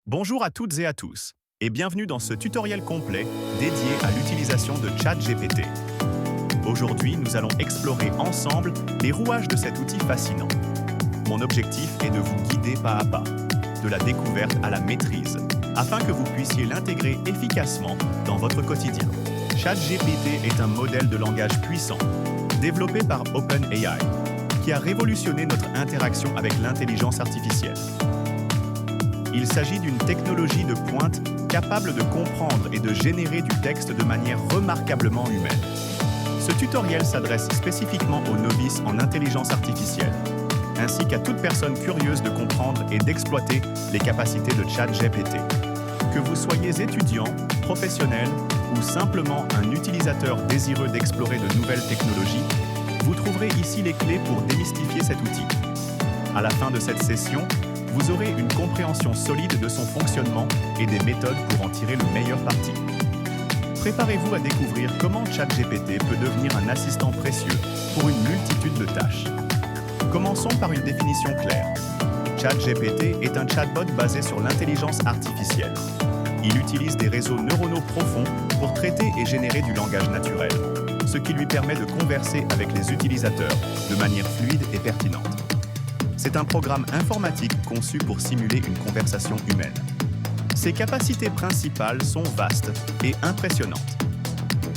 Bonjour à toutes et à tous, et bienvenue dans ce tutoriel complet dédié à l'utilisation de ChatGPT. Aujourd'hui, nous allons explorer ensemble les rouages de cet outil fascinant. Mon objectif est de vous guider pas à pas, de la découverte à la maîtrise, afin que vous puissiez l'intégrer efficacement dans votre quotidien. ChatGPT est un modèle de langage puissant, développé par OpenAI, qui a révolutionné notre interaction avec l'intelligence artificielle. Il s'agit d'une technologie de pointe capable de comprendre et de générer du texte de manière remarquablement humaine. Ce tutoriel s'adresse spécifiquement aux novices en intelligence artificielle, ainsi qu'à toute personne curieuse de comprendre et d'exploiter les capacités de ChatGPT. Que vous soyez étudiant, professionnel ou simplement un utilisateur désireux d'explorer de nouvelles technologies, vous trouverez ici les clés pour démystifier cet outil. À la fin de cette session, vous aurez une compréhension solide de son fonctionnement et des méthodes pour en tirer le meilleur parti. Préparez-vous à découvrir comment ChatGPT peut devenir un assistant précieux pour une multitude de tâches. Commençons par une définition claire. ChatGPT est un chatbot basé sur l'intelligence artificielle. Il utilise des réseaux neuronaux profonds pour traiter et générer du langage naturel, ce qui lui permet de converser avec les utilisateurs de manière fluide et pertinente. C'est un programme informatique conçu pour simuler une conversation humaine. Ses capacités principales sont vastes et impressionnantes.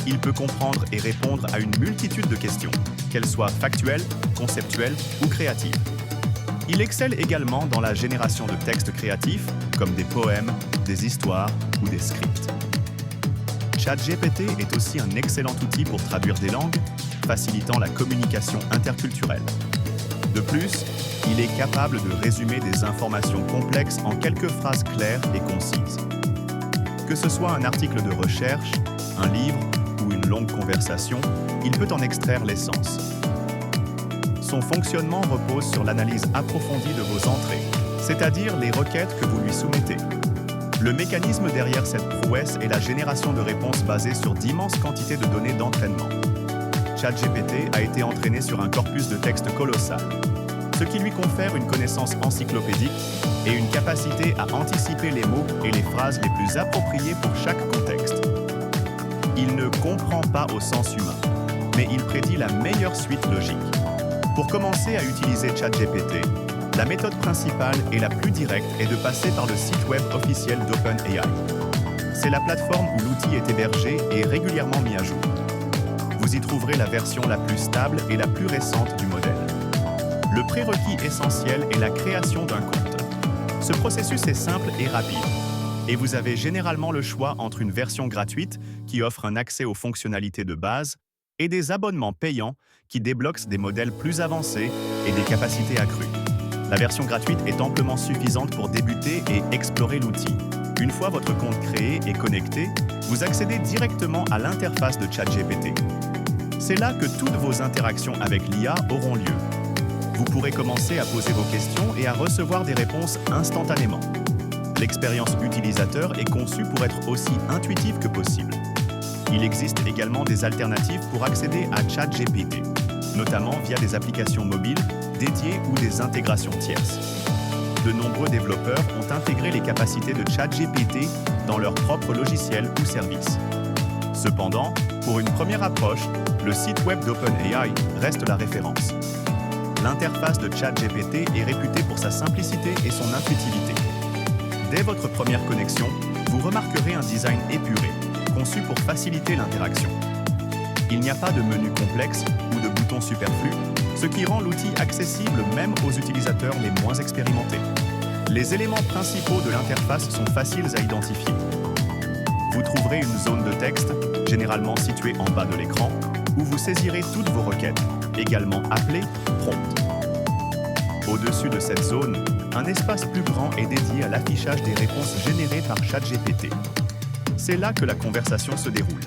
Il peut comprendre et répondre à une multitude de questions, qu'elles soient factuelles, conceptuelles ou créatives. Il excelle également dans la génération de textes créatifs, comme des poèmes, des histoires ou des scripts. ChatGPT est aussi un excellent outil pour traduire des langues, facilitant la communication interculturelle. De plus, il est capable de résumer des informations complexes en quelques phrases claires et concises. Que ce soit un article de recherche, un livre ou une longue conversation, il peut en extraire l'essence. Son fonctionnement repose sur l'analyse approfondie de vos entrées, c'est-à-dire les requêtes que vous lui soumettez. Le mécanisme derrière cette prouesse est la génération de réponses basées sur d'immenses quantités de données d'entraînement. ChatGPT a été entraîné sur un corpus de texte colossal, ce qui lui confère une connaissance encyclopédique et une capacité à anticiper les mots et les phrases les plus appropriés pour chaque contexte. Il ne comprend pas au sens humain, mais il prédit la meilleure suite logique. Pour commencer à utiliser ChatGPT, la méthode principale et la plus directe est de passer par le site web officiel d'OpenAI. C'est la plateforme où l'outil est hébergé et régulièrement mis à jour. Vous y trouverez la version la plus stable et la plus récente du modèle. Le prérequis essentiel est la création d'un compte. Ce processus est simple et rapide, et vous avez généralement le choix entre une version gratuite qui offre un accès aux fonctionnalités de base et des abonnements payants qui débloquent des modèles plus avancés et des capacités accrues. La version gratuite est amplement suffisante pour débuter et explorer l'outil. Une fois votre compte créé et connecté, vous accédez directement à l'interface de ChatGPT. C'est là que toutes vos interactions avec l'IA auront lieu. Vous pourrez commencer à poser vos questions et à recevoir des réponses instantanément. L'expérience utilisateur est conçue pour être aussi intuitive que possible. Il existe également des alternatives pour accéder à ChatGPT, notamment via des applications mobiles dédiées ou des intégrations tierces. De nombreux développeurs ont intégré les capacités de ChatGPT dans leur propre logiciel ou service. Cependant, pour une première approche, le site web d'OpenAI reste la référence. L'interface de ChatGPT est réputée pour sa simplicité et son intuitivité. Dès votre première connexion, vous remarquerez un design épuré, conçu pour faciliter l'interaction. Il n'y a pas de menu complexe ou de boutons superflus, ce qui rend l'outil accessible même aux utilisateurs les moins expérimentés. Les éléments principaux de l'interface sont faciles à identifier. Vous trouverez une zone de texte, généralement située en bas de l'écran, où vous saisirez toutes vos requêtes, également appelée prompt. Au-dessus de cette zone, un espace plus grand est dédié à l'affichage des réponses générées par ChatGPT. C'est là que la conversation se déroule.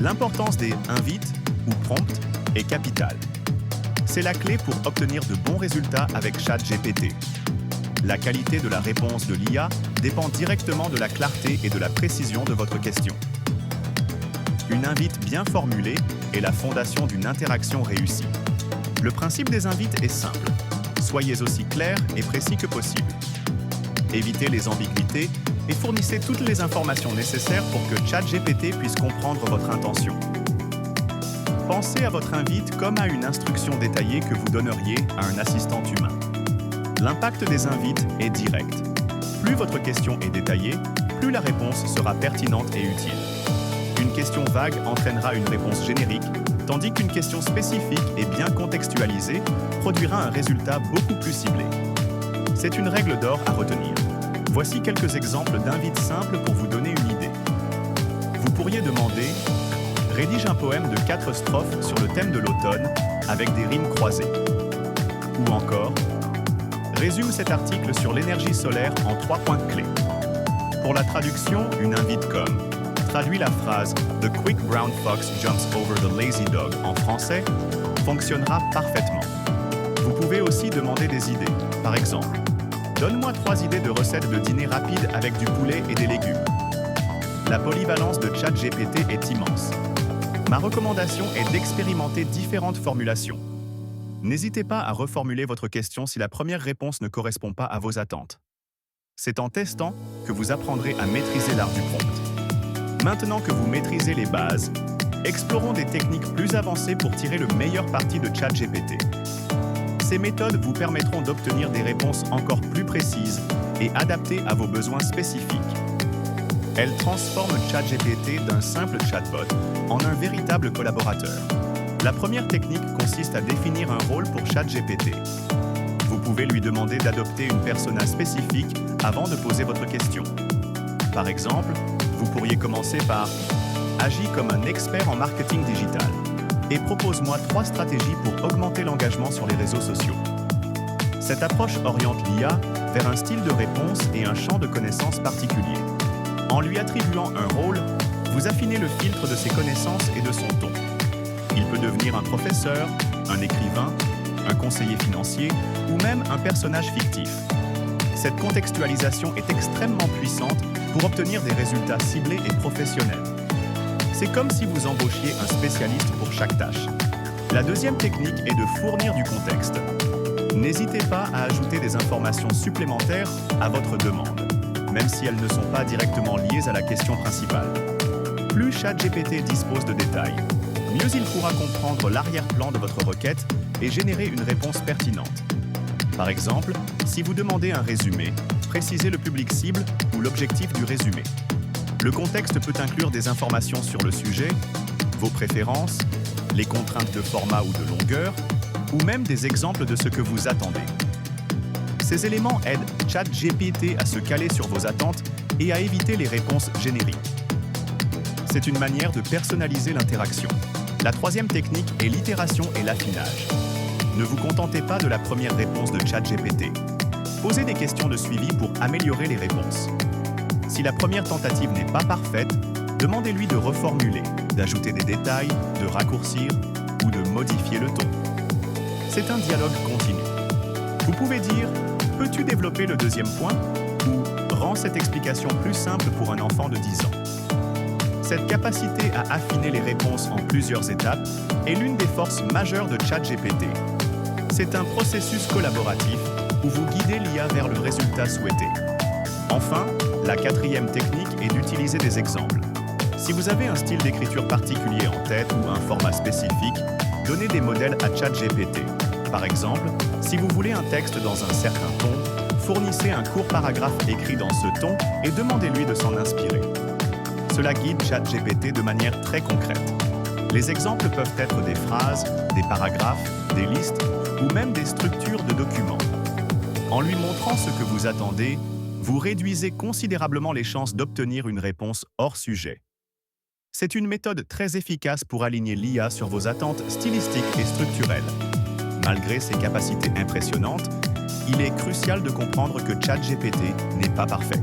L'importance des invites ou prompts est capitale. C'est la clé pour obtenir de bons résultats avec ChatGPT. La qualité de la réponse de l'IA dépend directement de la clarté et de la précision de votre question. Une invite bien formulée est la fondation d'une interaction réussie. Le principe des invites est simple. Soyez aussi clair et précis que possible. Évitez les ambiguïtés et fournissez toutes les informations nécessaires pour que ChatGPT puisse comprendre votre intention. Pensez à votre invite comme à une instruction détaillée que vous donneriez à un assistant humain. L'impact des invites est direct. Plus votre question est détaillée, plus la réponse sera pertinente et utile. Une question vague entraînera une réponse générique, tandis qu'une question spécifique et bien contextualisée produira un résultat beaucoup plus ciblé. C'est une règle d'or à retenir. Voici quelques exemples d'invites simples pour vous donner une idée. Vous pourriez demander « Rédige un poème de 4 strophes sur le thème de l'automne avec des rimes croisées » ou encore « Résume cet article sur l'énergie solaire en 3 points clés ». Pour la traduction, une invite comme traduit la phrase « The quick brown fox jumps over the lazy dog » en français fonctionnera parfaitement. Vous pouvez aussi demander des idées. Par exemple, « Donne-moi 3 idées de recettes de dîner rapide avec du poulet et des légumes ». La polyvalence de ChatGPT est immense. Ma recommandation est d'expérimenter différentes formulations. N'hésitez pas à reformuler votre question si la première réponse ne correspond pas à vos attentes. C'est en testant que vous apprendrez à maîtriser l'art du prompt. Maintenant que vous maîtrisez les bases, explorons des techniques plus avancées pour tirer le meilleur parti de ChatGPT. Ces méthodes vous permettront d'obtenir des réponses encore plus précises et adaptées à vos besoins spécifiques. Elles transforment ChatGPT d'un simple chatbot en un véritable collaborateur. La première technique consiste à définir un rôle pour ChatGPT. Vous pouvez lui demander d'adopter une persona spécifique avant de poser votre question. Par exemple, vous pourriez commencer par « Agis comme un expert en marketing digital » et propose-moi 3 stratégies pour augmenter l'engagement sur les réseaux sociaux. Cette approche oriente l'IA vers un style de réponse et un champ de connaissances particulier. En lui attribuant un rôle, vous affinez le filtre de ses connaissances et de son ton. Il peut devenir un professeur, un écrivain, un conseiller financier ou même un personnage fictif. Cette contextualisation est extrêmement puissante pour obtenir des résultats ciblés et professionnels. C'est comme si vous embauchiez un spécialiste pour chaque tâche. La deuxième technique est de fournir du contexte. N'hésitez pas à ajouter des informations supplémentaires à votre demande, même si elles ne sont pas directement liées à la question principale. Plus ChatGPT dispose de détails, mieux il pourra comprendre l'arrière-plan de votre requête et générer une réponse pertinente. Par exemple, si vous demandez un résumé, précisez le public cible ou l'objectif du résumé. Le contexte peut inclure des informations sur le sujet, vos préférences, les contraintes de format ou de longueur, ou même des exemples de ce que vous attendez. Ces éléments aident ChatGPT à se caler sur vos attentes et à éviter les réponses génériques. C'est une manière de personnaliser l'interaction. La troisième technique est l'itération et l'affinage. Ne vous contentez pas de la première réponse de ChatGPT. Posez des questions de suivi pour améliorer les réponses. Si la première tentative n'est pas parfaite, demandez-lui de reformuler, d'ajouter des détails, de raccourcir ou de modifier le ton. C'est un dialogue continu. Vous pouvez dire « Peux-tu développer le deuxième point ?» ou « Rends cette explication plus simple pour un enfant de 10 ans ». Cette capacité à affiner les réponses en plusieurs étapes est l'une des forces majeures de ChatGPT. C'est un processus collaboratif où vous guidez l'IA vers le résultat souhaité. Enfin, la quatrième technique est d'utiliser des exemples. Si vous avez un style d'écriture particulier en tête ou un format spécifique, donnez des modèles à ChatGPT. Par exemple, si vous voulez un texte dans un certain ton, fournissez un court paragraphe écrit dans ce ton et demandez-lui de s'en inspirer. Cela guide ChatGPT de manière très concrète. Les exemples peuvent être des phrases, des paragraphes, des listes ou même des structures de documents. En lui montrant ce que vous attendez, vous réduisez considérablement les chances d'obtenir une réponse hors sujet. C'est une méthode très efficace pour aligner l'IA sur vos attentes stylistiques et structurelles. Malgré ses capacités impressionnantes, il est crucial de comprendre que ChatGPT n'est pas parfait.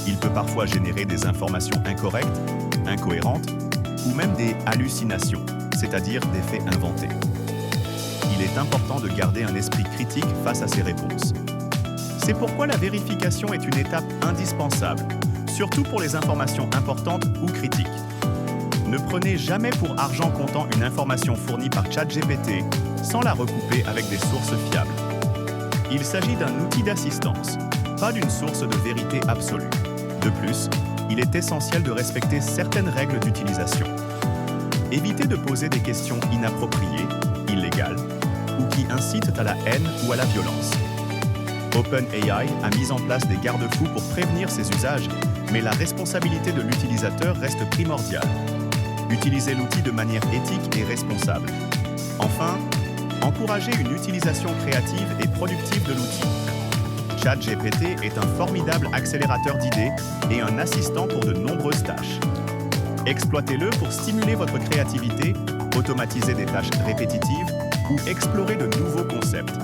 Il peut parfois générer des informations incorrectes, incohérentes ou même des hallucinations, c'est-à-dire des faits inventés. Il est important de garder un esprit critique face à ces réponses. C'est pourquoi la vérification est une étape indispensable, surtout pour les informations importantes ou critiques. Ne prenez jamais pour argent comptant une information fournie par ChatGPT sans la recouper avec des sources fiables. Il s'agit d'un outil d'assistance. pas d'une source de vérité absolue. De plus, il est essentiel de respecter certaines règles d'utilisation. Évitez de poser des questions inappropriées, illégales, ou qui incitent à la haine ou à la violence. OpenAI a mis en place des garde-fous pour prévenir ces usages, mais la responsabilité de l'utilisateur reste primordiale. Utilisez l'outil de manière éthique et responsable. Enfin, encouragez une utilisation créative et productive de l'outil. ChatGPT est un formidable accélérateur d'idées et un assistant pour de nombreuses tâches. Exploitez-le pour stimuler votre créativité, automatiser des tâches répétitives ou explorer de nouveaux concepts.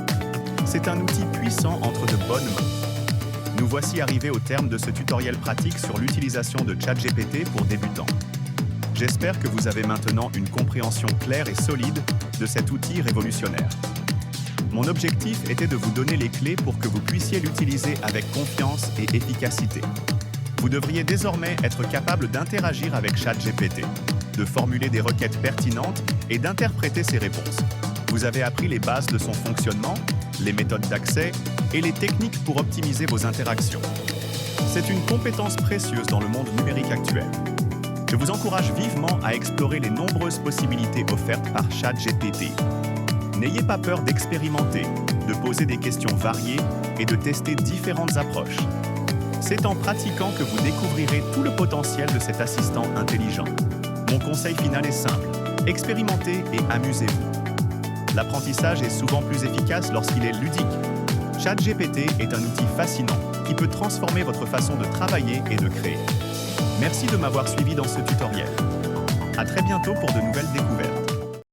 C'est un outil puissant entre de bonnes mains. Nous voici arrivés au terme de ce tutoriel pratique sur l'utilisation de ChatGPT pour débutants. J'espère que vous avez maintenant une compréhension claire et solide de cet outil révolutionnaire. Mon objectif était de vous donner les clés pour que vous puissiez l'utiliser avec confiance et efficacité. Vous devriez désormais être capable d'interagir avec ChatGPT, de formuler des requêtes pertinentes et d'interpréter ses réponses. Vous avez appris les bases de son fonctionnement, les méthodes d'accès et les techniques pour optimiser vos interactions. C'est une compétence précieuse dans le monde numérique actuel. Je vous encourage vivement à explorer les nombreuses possibilités offertes par ChatGPT. N'ayez pas peur d'expérimenter, de poser des questions variées et de tester différentes approches. C'est en pratiquant que vous découvrirez tout le potentiel de cet assistant intelligent. Mon conseil final est simple, expérimentez et amusez-vous. L'apprentissage est souvent plus efficace lorsqu'il est ludique. ChatGPT est un outil fascinant qui peut transformer votre façon de travailler et de créer. Merci de m'avoir suivi dans ce tutoriel. À très bientôt pour de nouvelles découvertes.